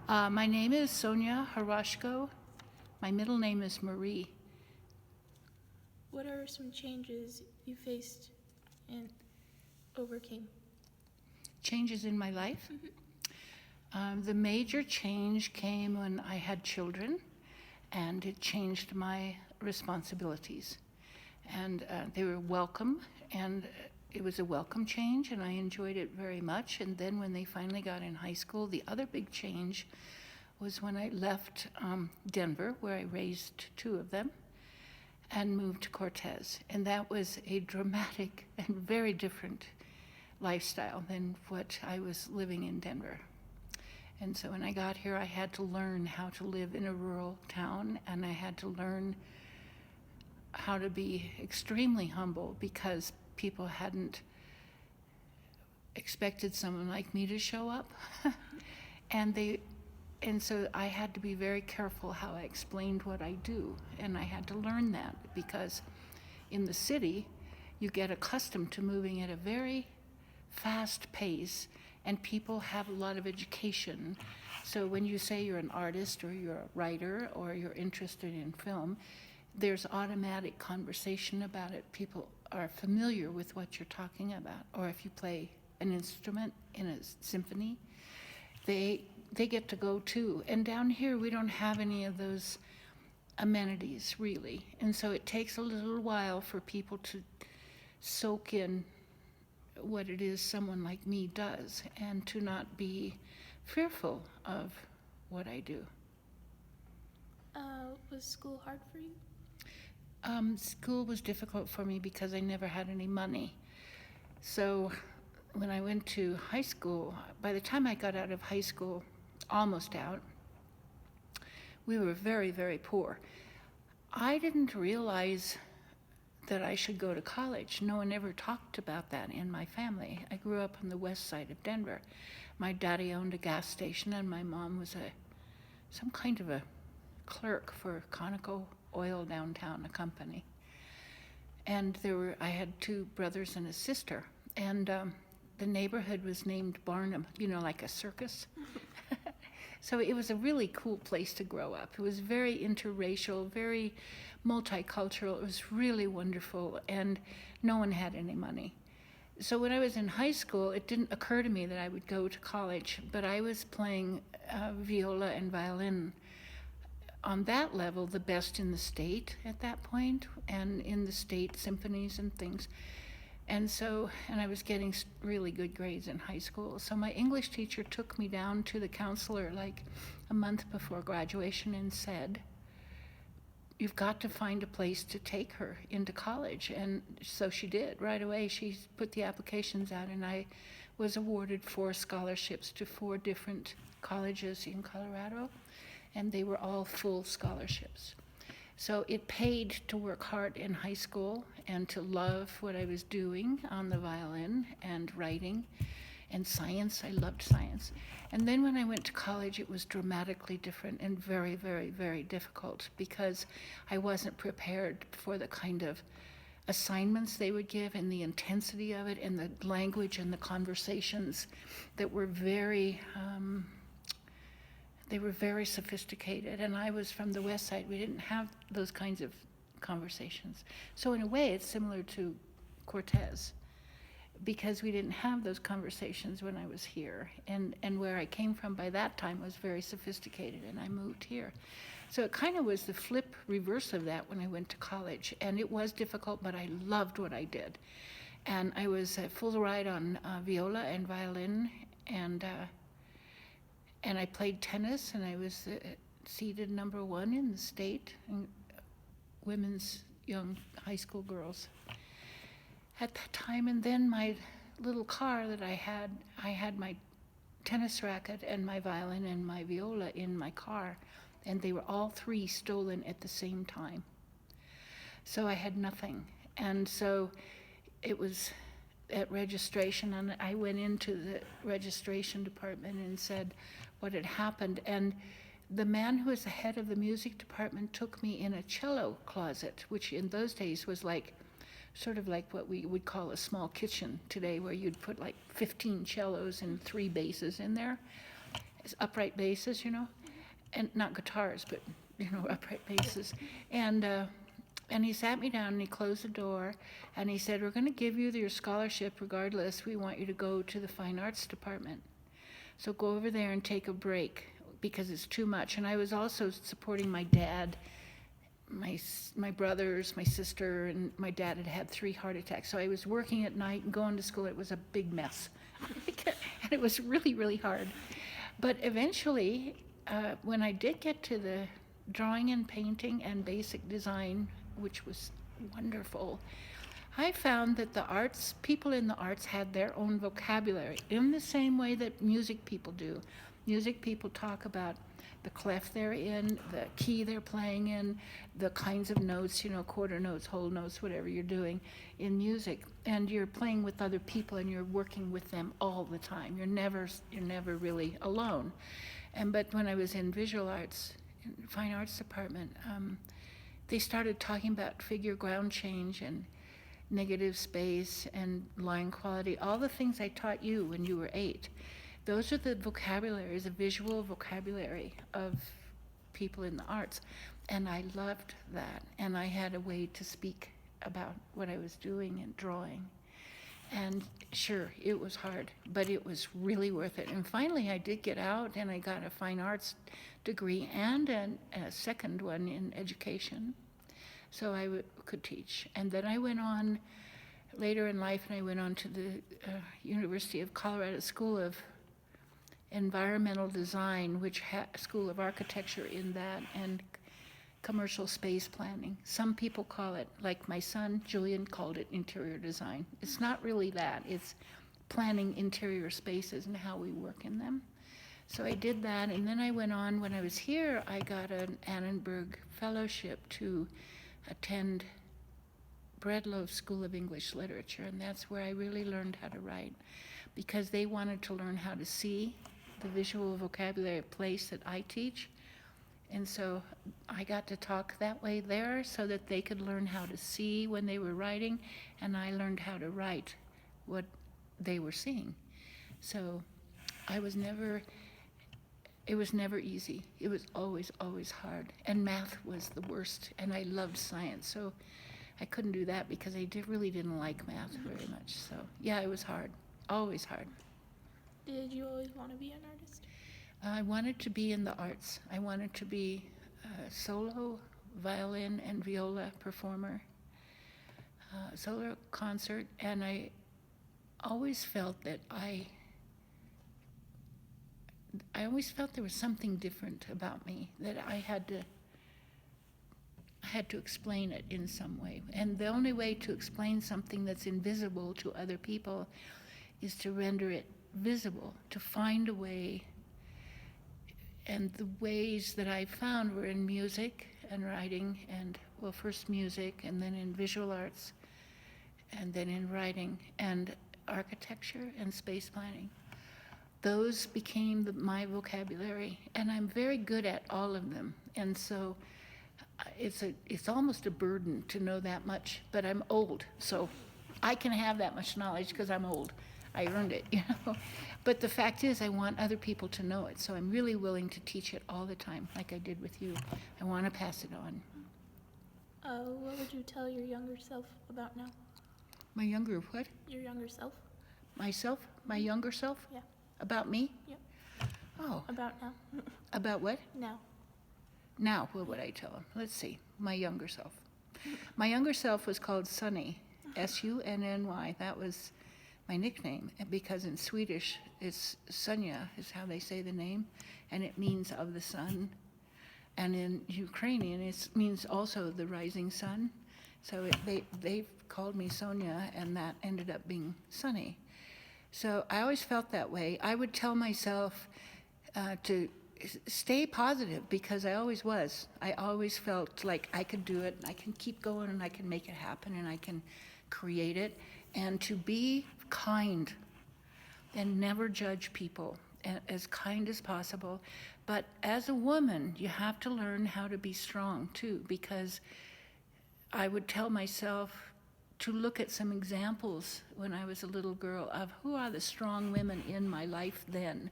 My name is Sonja Horoshko. My middle name is Morrie. What are some changes you faced and overcame? Changes in my life? The major change came when I had children, and it changed my responsibilities. And they were welcome, and it was a welcome change, and I enjoyed it very much. And then when they finally got in high school, the other big change was when I left Denver, where I raised two of them, and moved to Cortez. And that was a dramatic and very different lifestyle than what I was living in Denver. And so when I got here, I had to learn how to live in a rural town, and I had to learn how to be extremely humble because people hadn't expected someone like me to show up. And so I had to be very careful how I explained what I do, and I had to learn that because in the city, you get accustomed to moving at a very fast pace, and people have a lot of education. So when you say you're an artist or you're a writer or you're interested in film, there's automatic conversation about it. People are familiar with what you're talking about. Or if you play an instrument in a symphony, they get to go too. And down here, we don't have any of those amenities, really. And so it takes a little while for people to soak in what it is someone like me does and to not be fearful of what I do. Was school hard for you? School was difficult for me because I never had any money. So when I went to high school, by the time I got out of high school, almost out, we were very, very poor. I didn't realize that I should go to college. No one ever talked about that in my family. I grew up on the west side of Denver. My daddy owned a gas station, and my mom was some kind of a clerk for Conoco Oil downtown, a company. And I had two brothers and a sister, and the neighborhood was named Barnum, like a circus. So it was a really cool place to grow up. It was very interracial, very multicultural. It was really wonderful, and no one had any money. So when I was in high school, it didn't occur to me that I would go to college, but I was playing viola and violin on that level, the best in the state at that point, and in the state symphonies and things. And I was getting really good grades in high school. So my English teacher took me down to the counselor like a month before graduation and said, "You've got to find a place to take her into college." And so she did right away. She put the applications out, and I was awarded 4 scholarships to 4 different colleges in Colorado, and they were all full scholarships. So it paid to work hard in high school and to love what I was doing on the violin and writing and science. I loved science. And then when I went to college, it was dramatically different and very, very, very difficult because I wasn't prepared for the kind of assignments they would give and the intensity of it and the language and the conversations that were very sophisticated, and I was from the west side. We didn't have those kinds of conversations. So in a way, it's similar to Cortez, because we didn't have those conversations when I was here, and where I came from by that time was very sophisticated, and I moved here. So it kind of was the flip reverse of that when I went to college, and it was difficult, but I loved what I did. And I was a full ride on viola and violin, and I played tennis, and I was seeded number 1 in the state in women's young high school girls at that time. And then my little car that I had my tennis racket and my violin and my viola in my car, and they were all 3 stolen at the same time. So I had nothing. And so it was at registration, and I went into the registration department and said what had happened, and the man who was the head of the music department took me in a cello closet, which in those days was sort of like what we would call a small kitchen today, where you'd put like 15 cellos and 3 basses in there. upright basses, and not guitars, but, upright basses. And he sat me down and he closed the door and he said, we're going to give you your scholarship regardless. We want you to go to the fine arts department. So go over there and take a break because it's too much. And I was also supporting my dad, my brothers, my sister, and my dad had had 3 heart attacks. So I was working at night and going to school. It was a big mess. And it was really, really hard. But eventually, when I did get to the drawing and painting and basic design, which was wonderful, I found that people in the arts had their own vocabulary in the same way that music people do. Music people talk about the clef they're in, the key they're playing in, the kinds of notes, quarter notes, whole notes, whatever you're doing in music. And you're playing with other people and you're working with them all the time. You're never really alone. But when I was in visual arts, in fine arts department, they started talking about figure ground change and negative space and line quality, all the things I taught you when you were 8. Those are the vocabularies, the visual vocabulary of people in the arts. And I loved that. And I had a way to speak about what I was doing and drawing. And sure, it was hard, but it was really worth it. And finally, I did get out and I got a fine arts degree and a second one in education. So I could teach. And then I went on later in life and I went on to the University of Colorado School of Environmental Design, which had School of Architecture in that, and commercial space planning. Some people call it, like my son Julian called it, interior design. It's not really that. It's planning interior spaces and how we work in them. So I did that, and then I went on. When I was here, I got an Annenberg Fellowship to attend Breadloaf School of English Literature, and that's where I really learned how to write, because they wanted to learn how to see the visual vocabulary of place that I teach. And so I got to talk that way there so that they could learn how to see when they were writing, and I learned how to write what they were seeing. So it was never easy. It was always, always hard. And math was the worst, and I loved science. So I couldn't do that because I really didn't like math very much. So yeah, it was hard, always hard. Did you always want to be an artist? I wanted to be in the arts. I wanted to be a solo violin and viola performer, solo concert, and I always felt that I always felt there was something different about me, that I had to explain it in some way. And the only way to explain something that's invisible to other people is to render it visible, to find a way. And the ways that I found were in music and writing, and well, first music, and then in visual arts, and then in writing, and architecture and space planning. Those became my vocabulary, and I'm very good at all of them. And so it's almost a burden to know that much, but I'm old, so I can have that much knowledge because I'm old. I earned it, But the fact is, I want other people to know it, so I'm really willing to teach it all the time, like I did with you. I want to pass it on. What would you tell your younger self about now? My younger what? Your younger self? Myself? My younger self? Yeah. About me? Yep. Oh. About now? About what? Now. Now, what would I tell him? Let's see. My younger self. My younger self was called Sunny, S-U-N-N-Y. That was my nickname, because in Swedish, it's Sonja is how they say the name, and it means of the sun. And in Ukrainian, it means also the rising sun. So they called me Sonja, and that ended up being Sunny. So I always felt that way. I would tell myself to stay positive, because I always was. I always felt like I could do it, and I can keep going, and I can make it happen, and I can create it. And to be kind and never judge people, as kind as possible. But as a woman, you have to learn how to be strong too, because I would tell myself to look at some examples when I was a little girl of who are the strong women in my life then.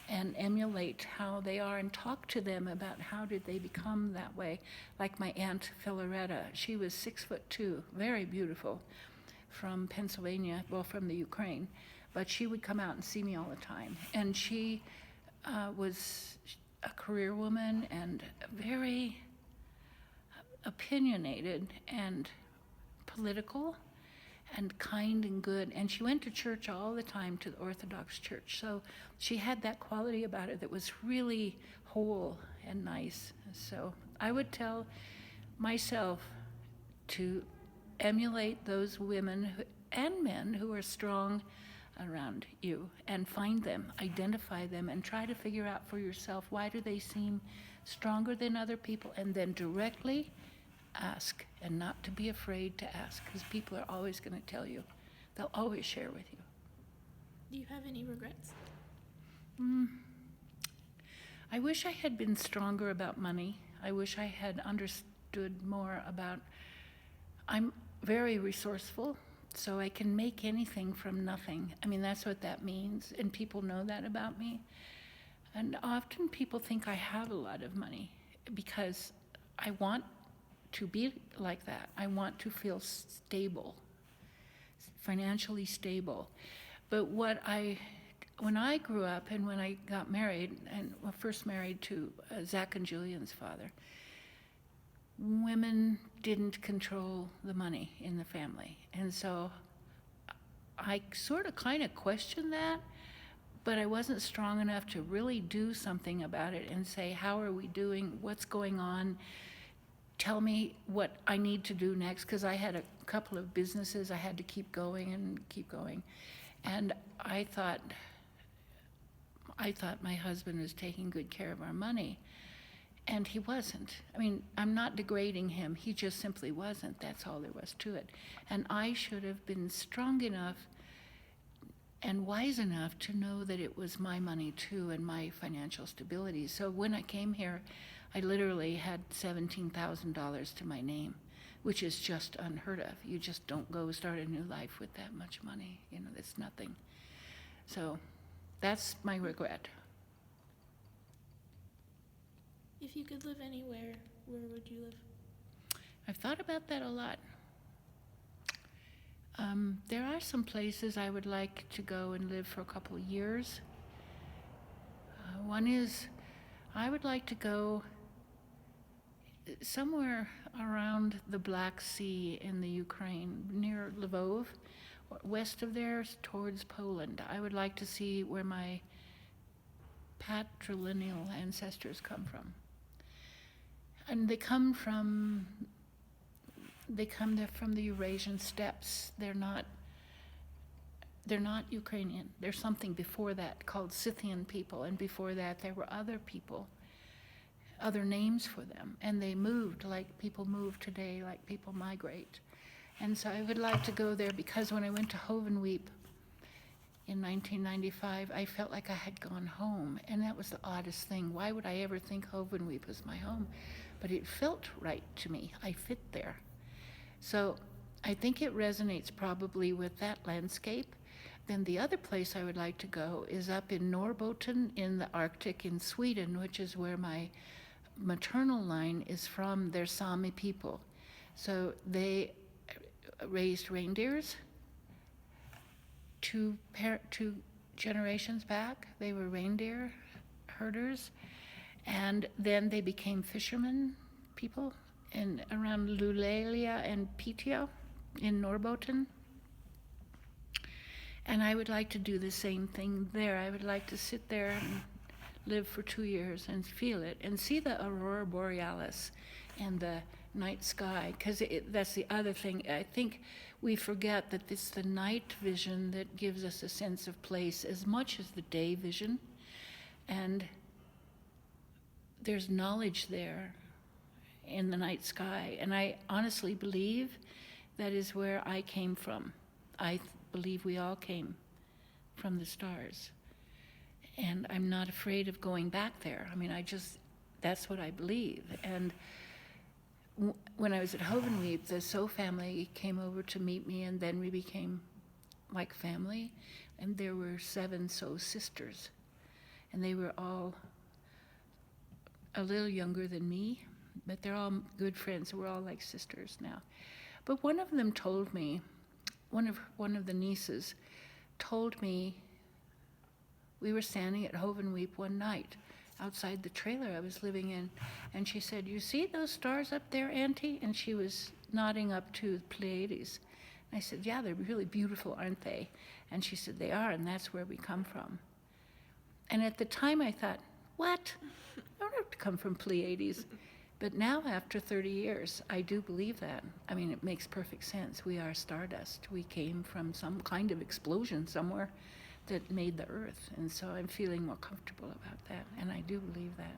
and emulate how they are and talk to them about how did they become that way. Like my Aunt Philoretta, she was 6'2", very beautiful, from Pennsylvania, well, from the Ukraine, but she would come out and see me all the time. And she was a career woman and very opinionated and political and kind and good. And she went to church all the time, to the Orthodox Church. So she had that quality about her that was really whole and nice. So I would tell myself to emulate those women and men who are strong around you and find them, identify them, and try to figure out for yourself, why do they seem stronger than other people, and then directly ask, and not to be afraid to ask, because people are always going to tell you. They'll always share with you. Do you have any regrets? I wish I had been stronger about money. I wish I had understood more about, I'm very resourceful, so I can make anything from nothing. I mean, that's what that means, and people know that about me. And often people think I have a lot of money because I want to be like that. I want to feel stable, financially stable. But when I grew up and when I got married, and first married to Zach and Julian's father, women didn't control the money in the family. And so I sort of kind of questioned that, but I wasn't strong enough to really do something about it and say, how are we doing? What's going on? Tell me what I need to do next, because I had a couple of businesses I had to keep going and keep going. And I thought my husband was taking good care of our money, and he wasn't. I mean, I'm not degrading him. He just simply wasn't. That's all there was to it. And I should have been strong enough and wise enough to know that it was my money too and my financial stability. So when I came here, I literally had $17,000 to my name, which is just unheard of. You just don't go start a new life with that much money. You know, it's nothing. So that's my regret. If you could live anywhere, where would you live? I've thought about that a lot. There are some places I would like to go and live for a couple of years. One is, I would like to go somewhere around the Black Sea in the Ukraine, near Lvov, west of there towards Poland. I would like to see where my patrilineal ancestors come from. And they come from the Eurasian steppes. They're not Ukrainian. There's something before that called Scythian people, and before that there were other people, other names for them, and they moved like people move today, like people migrate. And so I would like to go there, because when I went to Hovenweep in 1995, I felt like I had gone home, and that was the oddest thing. Why would I ever think Hovenweep was my home? But it felt right to me. I fit there. So I think it resonates probably with that landscape. Then the other place I would like to go is up in Norrbotten in the Arctic in Sweden, which is where my maternal line is from. They're Sami people. So they raised reindeers two generations back. They were reindeer herders. And then they became fishermen people around Luleå and Piteå in Norrbotten. And I would like to do the same thing there. I would like to sit there and live for 2 years and feel it and see the aurora borealis and the night sky, because that's the other thing. I think we forget that it's the night vision that gives us a sense of place as much as the day vision. And there's knowledge there in the night sky. And I honestly believe that is where I came from. I believe we all came from the stars. And I'm not afraid of going back there. I mean, that's what I believe. And when I was at Hovenweep, the So family came over to meet me, and then we became like family. And there were 7 So sisters. and they were all a little younger than me, but they're all good friends. We're all like sisters now. But one of them told me, one of the nieces told me, we were standing at Hovenweep one night outside the trailer I was living in, and she said, "You see those stars up there, Auntie?" And she was nodding up to the Pleiades. And I said, "Yeah, they're really beautiful, aren't they?" And she said, "They are, and that's where we come from." And at the time I thought, what? I don't have to come from Pleiades. But now, after 30 years, I do believe that. I mean, it makes perfect sense. We are stardust. We came from some kind of explosion somewhere that made the Earth. And so I'm feeling more comfortable about that, and I do believe that.